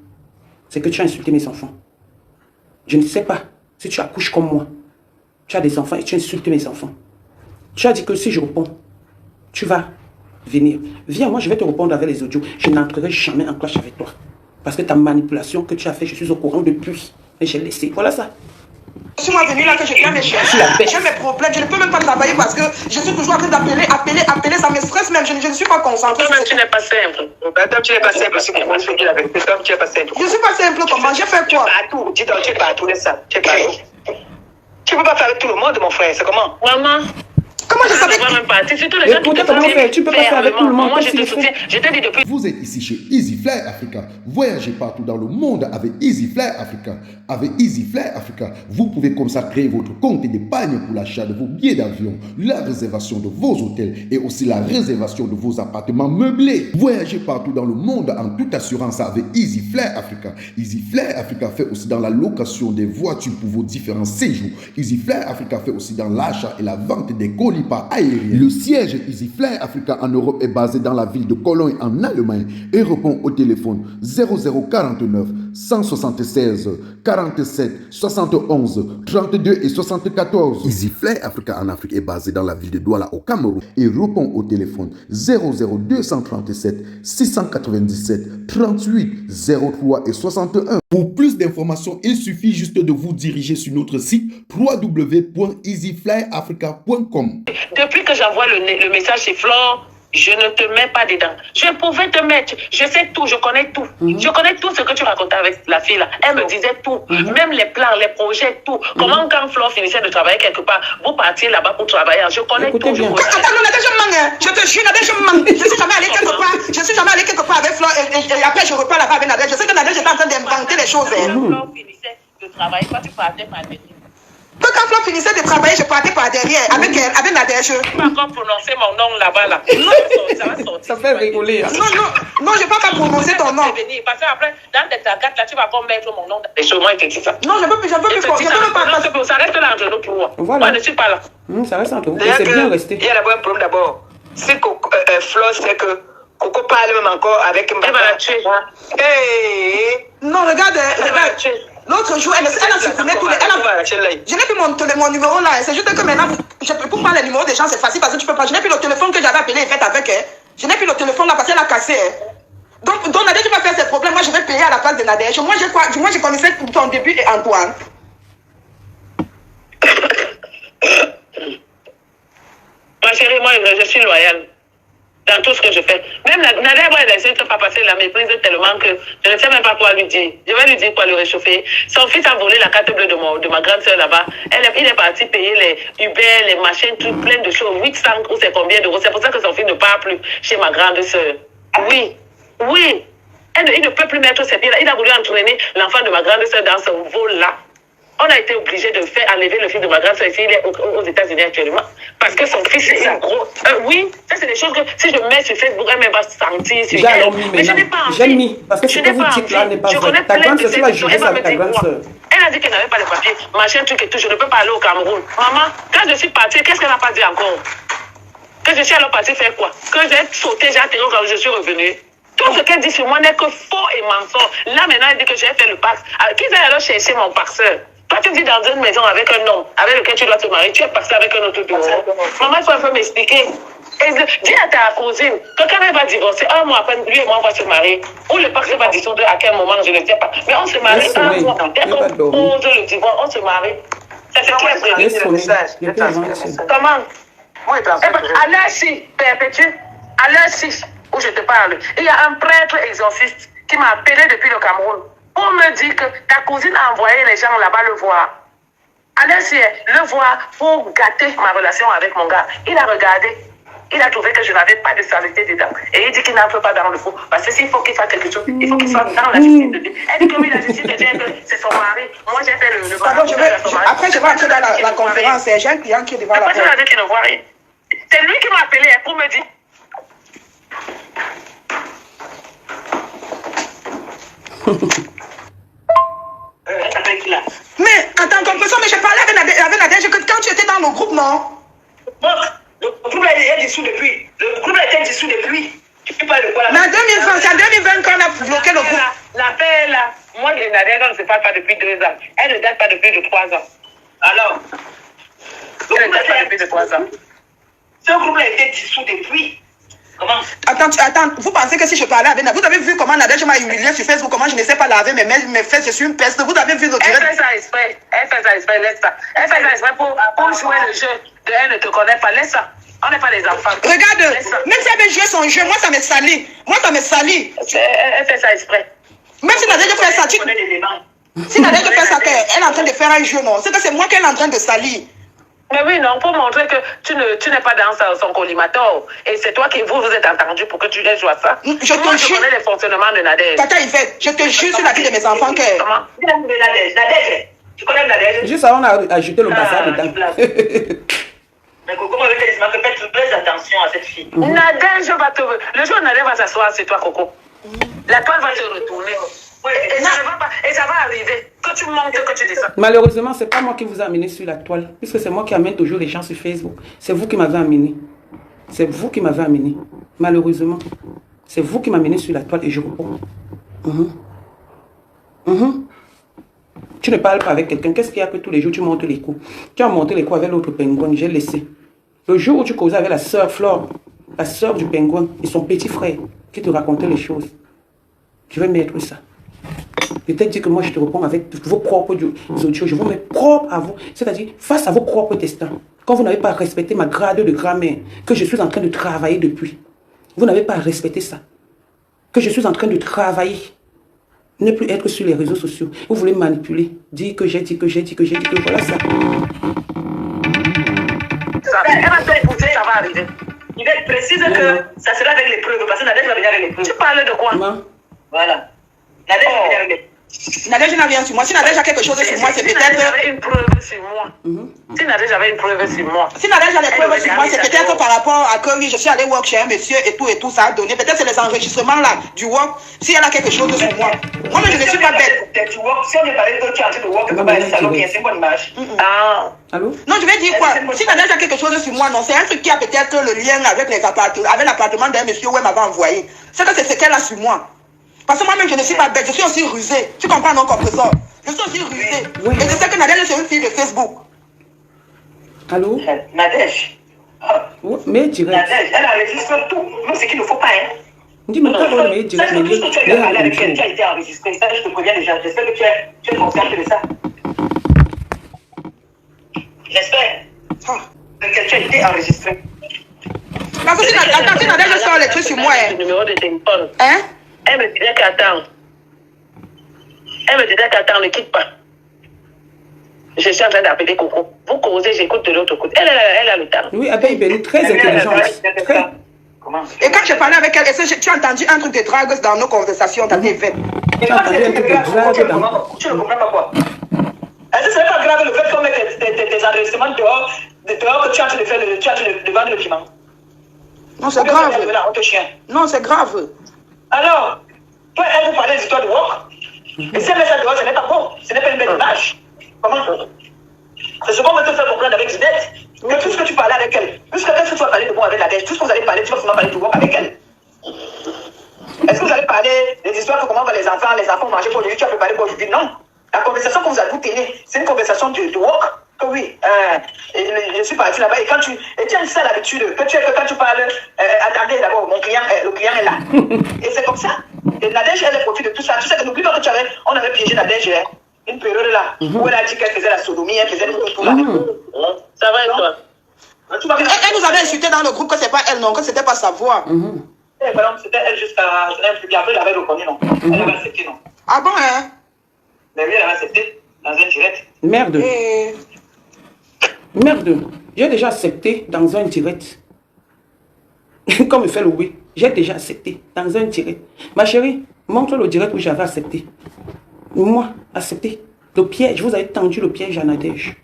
c'est que tu as insulté mes enfants. Je ne sais pas si tu accouches comme moi. Tu as des enfants et tu insultes mes enfants. Tu as dit que si je réponds, tu vas venir. Viens, moi je vais te répondre avec les audios. Je n'entrerai jamais en clash avec toi. Parce que ta manipulation que tu as fait, je suis au courant depuis. Et j'ai laissé. Voilà ça. Je suis venu là que je viens me chercher. J'ai mes problèmes. Je ne peux même pas travailler parce que je suis toujours en train d'appeler. Ça me stresse même. Je ne suis pas concentrée. Toi-même, tu n'es pas simple. Toi, tu n'es pas simple. Tu n'es pas simple. Je ne suis pas simple. Comment? J'ai fait quoi? Dis donc, tu es partout. Laisse ça. Tu es partout. Tu ne peux pas faire avec tout le monde, mon frère. C'est comment? Maman. Comment je savais que tu peux pas faire avec tout le monde. Moi, je te soutiens. Je t'ai dit depuis. Vous êtes ici chez Easy Flair Africa. Voyagez partout dans le monde avec Easy Flair Africa. Avec Easy Flair Africa, vous pouvez comme ça créer votre compte d'épargne pour l'achat de vos billets d'avion, la réservation de vos hôtels et aussi la réservation de vos appartements meublés. Voyagez partout dans le monde en toute assurance avec Easy Flair Africa. Easy Flair Africa fait aussi dans la location des voitures pour vos différents séjours. Easy Flair Africa fait aussi dans l'achat et la vente des colis pas aérien. Le siège EasyFly Africa en Europe est basé dans la ville de Cologne en Allemagne et répond au téléphone 0049 176 47 71 32 et 74. EasyFly Africa en Afrique est basé dans la ville de Douala au Cameroun et répond au téléphone 00237 697 38 03 et 61. Pour plus d'informations, il suffit juste de vous diriger sur notre site www.easyflyafrica.com. Depuis que j'envoie le message chez Flore, je ne te mets pas dedans. Je pouvais te mettre. Je sais tout, je connais tout. Je connais tout ce que tu racontais avec la fille là. Elle me disait tout. Même les plans, les projets, tout. Comment quand Flore finissait de travailler quelque part, vous partiez là-bas pour travailler. Je connais Écoutez tout. bien. Attends, Nadège, je mens. Je te jure, Nadège, je mens. Je suis jamais allé quelque part. Je suis jamais allé quelque part avec Flore et après je repars là-bas avec Nadège. Je sais que Nadège est en train d'inventer les choses. Flore finissait de travailler, toi tu partais par derrière. Quand Flore finissait de travailler, je partais par derrière avec elle, avec Nadège. Tu vas encore prononcer mon nom là-bas là. Ça va sortir. Ça fait rigoler. Hein. Non, je ne peux pas prononcer ton nom. Parce qu'après, dans tes tagates là, tu vas encore mettre mon nom. Et sur moi, il te dit ça. Non, je peux plus Ça reste là entre nous pour moi. Voilà. Moi, je ne suis pas là. Ça reste entre vous. Et c'est bien resté. Il y a d'abord un problème d'abord. Si Flore sait que Coco parle même encore avec Mbaka. Elle va la tuer. Non, regarde. L'autre jour, elle a supprimé tous les... Je n'ai plus mon numéro là. C'est juste que maintenant, pour prendre les numéros des gens, c'est facile parce que tu peux pas. Je n'ai plus le téléphone que j'avais appelé et fait avec elle. Je n'ai plus le téléphone là parce qu'elle a cassé. Donc Nadège va faire ses problèmes. Moi, je vais payer à la place de Nadège. Moi, je connaissais ton début et Antoine. Ma chérie, moi, je suis loyale dans tout ce que je fais. Même Nadia va essayer de ne pas passer la méprise tellement que je ne sais même pas quoi lui dire. Je vais lui dire quoi le réchauffer. Son fils a volé la carte bleue de ma grande soeur là-bas. Il est parti payer les Uber, les machines, tout plein de choses. 800 ou c'est combien d'euros. C'est pour ça que son fils ne part plus chez ma grande soeur. Oui. Il ne peut plus mettre ses pieds là. Il a voulu entraîner l'enfant de ma grande soeur dans ce vol-là. On a été obligé de faire enlever le fils de ma grande soeur ici. Il est aux États-Unis actuellement. Parce que son fils est gros. Oui, ça c'est des choses que si je mets sur Facebook, elle va se sentir. J'ai alors mis mais je n'ai pas envie. J'ai mis. Parce que ce que vous dites là n'est pas vrai. Ta grande soeur, tu vas juger ça avec ta grande soeur. Elle a dit qu'elle n'avait pas les papiers. Machin, truc et tout. Je ne peux pas aller au Cameroun. Maman, quand je suis partie, qu'est-ce qu'elle n'a pas dit encore? Que je suis alors partie faire quoi? Que j'ai sauté, j'ai atterri quand je suis revenue. Tout ce qu'elle dit sur moi n'est que faux et mensonge. Là maintenant, elle dit que j'ai fait le Pax. Qu'ils aillent alors chercher mon Paxeur. Toi, tu vis dans une maison avec un homme avec lequel tu dois te marier. Tu es passé avec un autre bureau. Maman, il faut un peu m'expliquer. Dis à ta cousine que quand elle va divorcer, un mois après, lui et moi, on va se marier. Ou le Pax va dissoudre à quel moment, je ne sais pas. Mais on se marie un mois. Dès qu'on pose le divorce, on se marie. C'est ce qui est vrai. Comment? À l'heure 6, perpétue, à l'heure 6, où je te parle, il y a un prêtre exorciste qui m'a appelé depuis le Cameroun pour me dire que ta cousine a envoyé les gens là-bas le voir. Allez-y, le voir pour gâter ma relation avec mon gars. Il a regardé. Il a trouvé que je n'avais pas de saleté dedans. Et il dit qu'il n'entre pas dans le faux. Parce que s'il faut qu'il fasse quelque chose, il faut qu'il soit dans la justice de Dieu. Elle dit que oui, la justice de Dieu, c'est son mari. Moi, j'ai fait le Pardon, après, je vais entrer dans la conférence. J'ai un client qui est devant la porte. Après, je lui ai dit qu'il ne voit rien. C'est lui qui m'a appelé pour me dire. Mais attends, comprenons, mais je parlais avec Nadège que quand tu étais dans le groupe, non? Le groupe a été dissous depuis. Le groupe a été dissous depuis. Tu peux pas le voir. Mais en 2020, c'est en 2020 qu'on a bloqué le groupe. La paix là, moi et Nadège, on ne se parle pas depuis 2 ans. Elle ne date pas depuis 3 ans. Alors, elle ne date pas depuis 3 ans. Ce groupe a été dissous depuis. Comment? Attends, vous pensez que si je parlais avec Nadège, vous avez vu comment Nadège m'a humilié sur Facebook, comment je ne sais pas laver mes fesses, je suis une peste. Vous avez vu le direct? Elle fait ça exprès, laisse ça. Elle fait ça exprès pour jouer le jeu de elle ne te connaît pas, laisse ça. On n'est pas des enfants. Regarde, même si elle veut jouer son jeu, moi ça me salit. Elle fait ça exprès. Même si Nadège fait ça, si Nadège fait ça, elle est en train de faire un jeu, non? C'est que c'est moi qu'elle est en train de salir. Mais oui, non, pour montrer que tu n'es pas dans son collimateur. Et c'est toi qui vous êtes entendu pour que tu aies joué à ça. Je connais les fonctionnements de Nadège. Tata Yvette, je te jure sur la vie de mes enfants que... Comment? Nadège. Tu connais Nadège? Juste avant, on a ajouté le bazar dedans. Mais Coco m'avait dit que fais très attention à cette fille. Nadège va te... Le jour où Nadège va s'asseoir, c'est toi, Coco. La toile va te retourner. Et ça va arriver. Que tu montes, que tu descends. Malheureusement, c'est pas moi qui vous ai amené sur la toile. Puisque c'est moi qui amène toujours les gens sur Facebook. C'est vous qui m'avez amené. C'est vous qui m'avez amené. Malheureusement. C'est vous qui m'amenez sur la toile et je réponds. Tu ne parles pas avec quelqu'un. Qu'est-ce qu'il y a que tous les jours tu montes les coups? Tu as monté les coups avec l'autre pingouin. J'ai laissé. Le jour où tu causais avec la sœur Flore, la sœur du pingouin et son petit frère qui te racontait les choses, je vais mettre ça. Peut-être dire que moi je te réponds avec vos propres audios. Je vous mets propre à vous. C'est-à-dire face à vos propres destins. Quand vous n'avez pas respecté ma grade de grammaire, que je suis en train de travailler depuis. Vous n'avez pas respecté ça. Que je suis en train de travailler. Ne plus être sur les réseaux sociaux. Vous voulez manipuler. Dire que j'ai dit, que voilà ça. Elle va te pousser, ça va arriver. Il va être précise que ça sera avec les preuves. Parce que Nadège va venir avec les preuves. Tu parles de quoi? Voilà. Nadège va venir avec les preuves. Nadège n'a rien sur moi. Si Nadège a quelque chose sur moi, c'est Si peut-être... Nadège avait une preuve sur moi. Si Nadège avait une preuve sur moi. Si Nadège a des preuves sur moi, c'est peut-être par rapport à que oui, je suis allé work chez un monsieur et tout, ça a donné. Peut-être c'est les enregistrements là, du work. Si elle a quelque chose sur moi. Moi, mais je ne suis pas bête. Si on vient parler de tu es en train de work, tu peux pas aller salon, c'est une bonne image. Allô? Non, je vais dire quoi? Si Nadège a quelque chose sur moi, non, c'est un truc qui a peut-être le lien avec l'appartement d'un monsieur où elle m'avait envoyé. C'est que c'est ce qu'elle a sur moi. Parce que moi-même, je ne suis pas bête, je suis aussi rusée. Tu comprends, non, compresseur? Je suis aussi rusée. Oui. Et je sais que Nadège, c'est une fille de Facebook. Allô? Nadège. Oui, mais direct. Nadège, elle enregistre tout. Nous, c'est qu'il ne faut pas, hein. Dis-moi pas, mais direct. Sache que tout ce que tu as parlé avec elle, tu as été enregistré. Ça, je te préviens déjà. J'espère que tu es conscient de ça. J'espère que tu as été enregistré. Parce que si Nadège sort les trucs sur moi, hein. Numéro de téléphone. Hein? Elle me disait qu'attends. Ne quitte pas. Je suis en train d'appeler Coco. Vous causez, j'écoute de l'autre côté. Elle a le temps. Oui, Abbé Ibeli, très intelligente. Très. Comment? Et quand je parlais avec elle, est-ce que tu as entendu un truc de drague dans nos conversations dans tes faits? Tu ne comprends pas quoi? Est-ce que ce n'est pas grave le fait qu'on mette tes enregistrements dehors que tu es en train de faire de vendre le piment? Non, c'est grave. Non, c'est grave. Alors, toi, elle vous parlait des histoires de work. Et si elle met ça dehors, ce n'est pas bon. Ce n'est pas une belle image. Comment? C'est ce qu'on veut te faire comprendre avec Zinette. Que tout ce que tu parlais avec elle, tout ce que tu vas parler de moi avec la tête, tout ce que vous allez parler, tu vas forcément parler de work avec elle. Est-ce que vous allez parler des histoires de comment les enfants manger pour lui, tu vas parler pour lui? Non. La conversation que vous allez vous tenir, c'est une conversation de work. Que oui, je suis parti là-bas et tu as ça l'habitude que quand tu parles, attendez d'abord, le client est là. Et c'est comme ça. Et Nadège, elle profite de tout ça. Tu sais que n'oublie pas que on avait piégé Nadège, une période là, où elle a dit qu'elle faisait la sodomie, elle faisait tout là. Ça va et toi? Elle nous avait insulté dans le groupe que c'est pas elle, non, que c'était pas sa voix. C'était elle jusqu'à puis après elle avait reconnu, non. Elle avait accepté, non. Ah bon, hein? Mais oui, elle avait accepté dans un direct. Merde. Merde. J'ai déjà accepté dans un direct. Comme il fait le oui. J'ai déjà accepté dans un direct. Ma chérie, montre le direct où j'avais accepté. Moi, accepté. Le piège, vous avez tendu le piège à Nadège.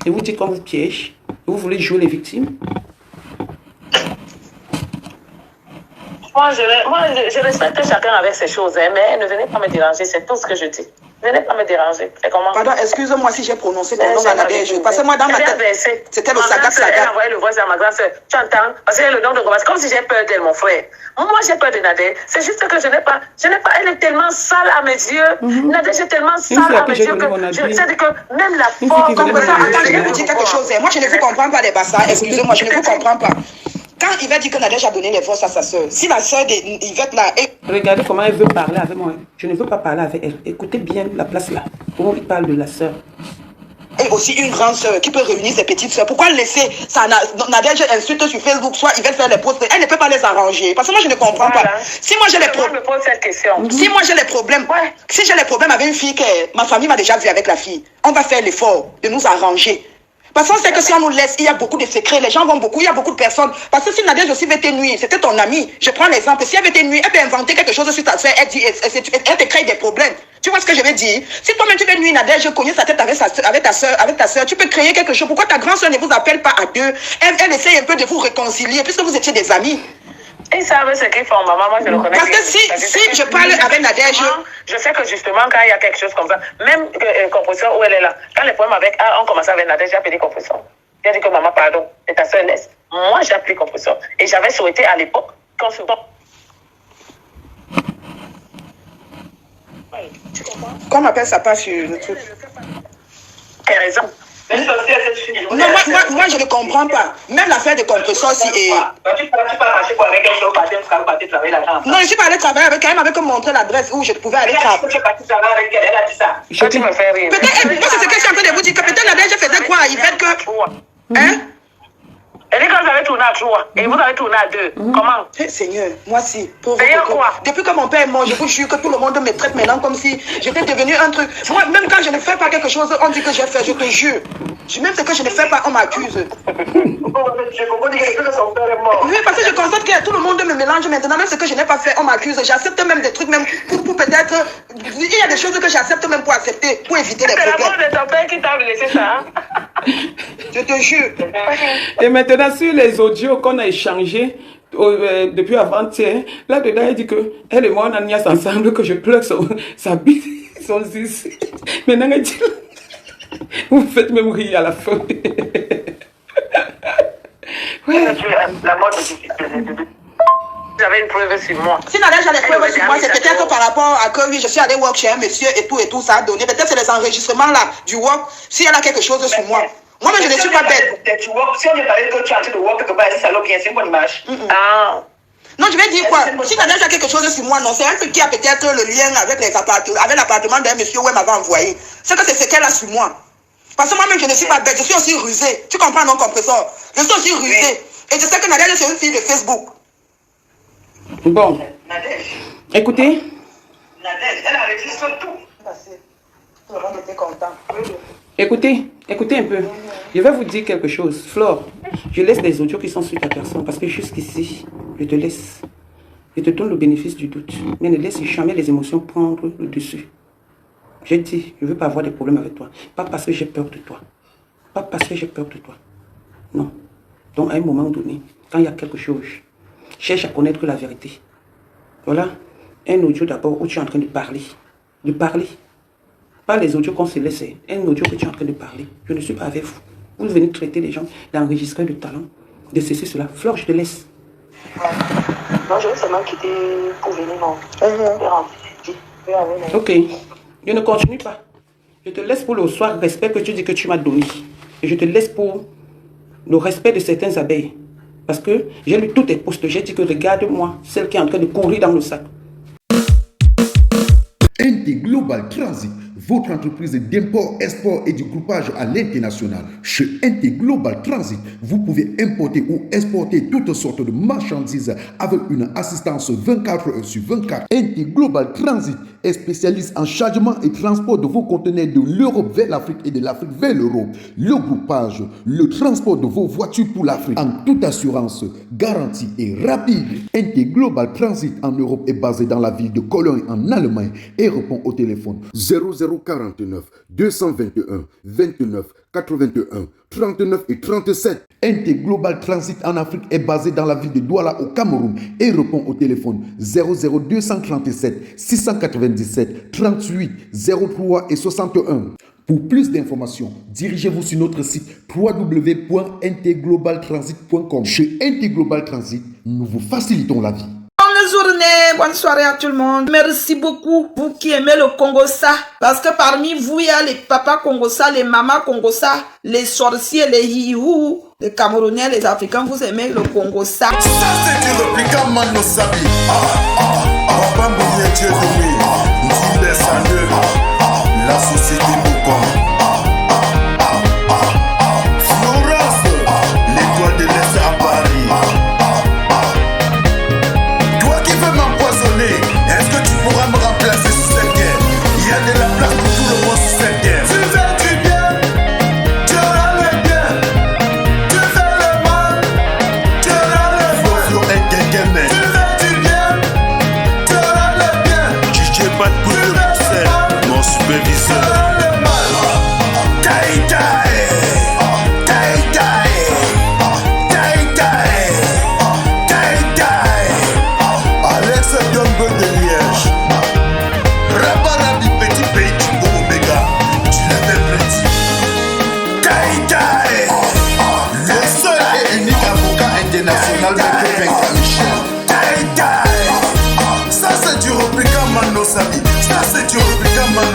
Et vous dites qu'on vous piège. Vous voulez jouer les victimes. Moi, je respecte chacun avec ses choses, hein, mais ne venez pas me déranger, c'est tout ce que je dis. Venez pas me déranger. Et comment? Pardon, excuse-moi si j'ai prononcé ton nom à Nadège. Parce que moi, dans ma tête, c'était le saga. Elle a envoyé le voice à ma grande soeur. Tu entends? Parce que le nom de Gomas, comme si j'ai peur d'elle, mon frère. Moi, j'ai peur de Nadège. C'est juste que je n'ai pas. Elle est tellement sale à mes yeux. Nadège est tellement sale à mes yeux que je sais que même la forme. Comme ça, attends, je vais vous dire quelque chose. Moi, je ne vous comprends pas, les bassins. Excusez-moi, je ne vous comprends pas. Quand Yvette dit que Nadège a donné les forces à sa soeur, si la soeur d'Yvette là est... Regardez comment elle veut parler avec moi. Je ne veux pas parler avec elle. Écoutez bien la place là. Comment il parle de la soeur. Et aussi une grande soeur qui peut réunir ses petites soeurs. Pourquoi laisser ça, Nadège insulte sur Facebook, soit Yvette faire les posts, elle ne peut pas les arranger. Parce que moi je ne comprends pas. Si moi j'ai les problèmes... Si moi j'ai les problèmes, si j'ai les problèmes avec une fille que ma famille m'a déjà vu avec la fille, on va faire l'effort de nous arranger. Parce qu'on sait que si on nous laisse, il y a beaucoup de secrets, les gens vont beaucoup, il y a beaucoup de personnes. Parce que si Nadège aussi veut te nuire, c'était ton ami. Je prends l'exemple, si elle veut te nuire, elle peut inventer quelque chose sur ta soeur, elle te crée des problèmes. Tu vois ce que je veux dire? Si toi-même tu veux nuire Nadège, cogner sa tête avec ta soeur, tu peux créer quelque chose. Pourquoi ta grande soeur ne vous appelle pas à deux? Elle essaye un peu de vous réconcilier, puisque vous étiez des amis. Ils savent ce qu'ils font, maman. Moi, je le connais. Parce que si je parle avec Nadège... Je sais que justement, quand il y a quelque chose comme ça, même Compression où elle est là, quand les problèmes ont commencé avec Nadège, j'ai appelé Compression. J'ai dit que maman, pardon, et ta soeur laisse. Moi, j'ai appelé Compression. Et j'avais souhaité à l'époque, consultant. Tu comprends? Comment on appelle ça pas sur le truc? Tu as raison. Non, moi, je ne comprends pas. Même l'affaire de compression aussi est... Non, je suis pas allée travailler avec elle. Elle m'avait montré l'adresse où je pouvais aller travailler. Tu me fais rire. Peut-être, moi, c'est ce que je suis en train de vous dire, que peut-être la dernière, je faisais quoi à Yvette que... Hein? Elle dit que vous avez tourné à 3 et vous avez tourné à 2. Comment? Seigneur, moi si. D'ailleurs quoi? Depuis que mon père est mort, je vous jure que tout le monde me traite maintenant comme si j'étais devenu un truc. Moi, même quand je ne fais pas quelque chose, on dit que j'ai fait, je te jure. Même ce que je ne fais pas, on m'accuse. Oui, parce que je constate que tout le monde me mélange maintenant. Même ce que je n'ai pas fait, on m'accuse. J'accepte même des trucs, même pour peut-être... Il y a des choses que j'accepte même pour accepter, pour éviter les problèmes. C'est la mort de ton père qui t'a laissé ça. Hein? Je te jure. Et maintenant, sur les audios qu'on a échangés depuis avant-hier, là-dedans, elle dit que elle et moi, on a niaise ensemble, que je pleure sa bite, son zizi. Maintenant, elle dit, vous faites même rire à la fin. Ouais. La mort de j'avais une preuve sur moi. Si Nadège a des preuves sur moi, c'est peut-être par rapport à que oui, je suis allé work chez un monsieur et tout ça a donné. Peut-être c'est les enregistrements là du work. Si elle a quelque chose sur moi. Moi, mais je ne suis pas bête. Si on vient parler que tu es en train de work quelque part, ça bien, c'est une bonne image. Non, je vais dire quoi? Si Nadège a quelque chose sur moi, non, c'est un truc qui a peut-être le lien avec l'appartement d'un monsieur où elle m'avait envoyé. C'est que c'est ce qu'elle a sur moi. Parce que moi-même, je ne suis pas bête, je suis aussi rusée. Tu comprends, non, compresseur? Je suis aussi rusée. Et je sais que Nadège, c'est une fille de Facebook. Bon. Nadège. Écoutez. Nadège, elle enregistre tout. Tout le monde était content. Écoutez un peu. Je vais vous dire quelque chose. Flore, je laisse les audios qui sont sur ta personne parce que jusqu'ici, je te laisse. Je te donne le bénéfice du doute. Mais ne laisse jamais les émotions prendre le dessus. J'ai dit, je ne veux pas avoir des problèmes avec toi. Pas parce que j'ai peur de toi. Pas parce que j'ai peur de toi. Non. Donc à un moment donné, quand il y a quelque chose, cherche à connaître la vérité. Voilà. Un audio d'abord où tu es en train de parler. De parler. Pas les audios qu'on se laisse. Un audio que tu es en train de parler. Je ne suis pas avec vous. Vous venez traiter les gens d'enregistrer le talent, de ceci, cela. Flore, je te laisse. Non, je vais seulement quitter pour venir, non. Ok. Je ne continue pas. Je te laisse pour le soir respect que tu dis que tu m'as donné. Et je te laisse pour le respect de certains abeilles. Parce que j'ai lu tous tes posts. J'ai dit que regarde-moi, celle qui est en train de courir dans le sac. NT Global Transit, votre entreprise d'import, export et du groupage à l'international. Chez NT Global Transit, vous pouvez importer ou exporter toutes sortes de marchandises avec une assistance 24 heures sur 24. NT Global Transit est spécialiste en chargement et transport de vos conteneurs de l'Europe vers l'Afrique et de l'Afrique vers l'Europe. Le groupage, le transport de vos voitures pour l'Afrique en toute assurance, garantie et rapide. NT Global Transit en Europe est basé dans la ville de Cologne en Allemagne et répond au téléphone 0049 221 29 81 39 et 37. NT Global Transit en Afrique est basé dans la ville de Douala au Cameroun et répond au téléphone 00237 697 38 03 et 61. Pour plus d'informations, dirigez-vous sur notre site www.ntglobaltransit.com. Chez NT Global Transit, nous vous facilitons la vie. Bonne journée, bonne soirée à tout le monde. Merci beaucoup, vous qui aimez le Congossa. Parce que parmi vous, il y a les papas Congossa, les mamas Congossa, les sorciers, les hiou, les Camerounais, les Africains, vous aimez le Congossa. Ça, c'est du répliquant Mano Sabi. Papa Mouye Tchédoumi, Nzimbe Sande, la société Moukom. Florence, l'étoile de l'Est à Paris. Toi qui veux m'empoisonner, est-ce que tu pourras me remplacer sur cette guerre? Il y a de la place pour tout le monde sur cette guerre. Tu fais du bien, tu auras le bien. Tu fais le mal, tu auras le mal. Flo est quelqu'un, mais tu fais du bien, tu auras le bien. DJ Bad Boule de Bruxelles, mon superviseur. Ça c'est du répliquant, man, nos amis. Ça c'est du répliquant, man.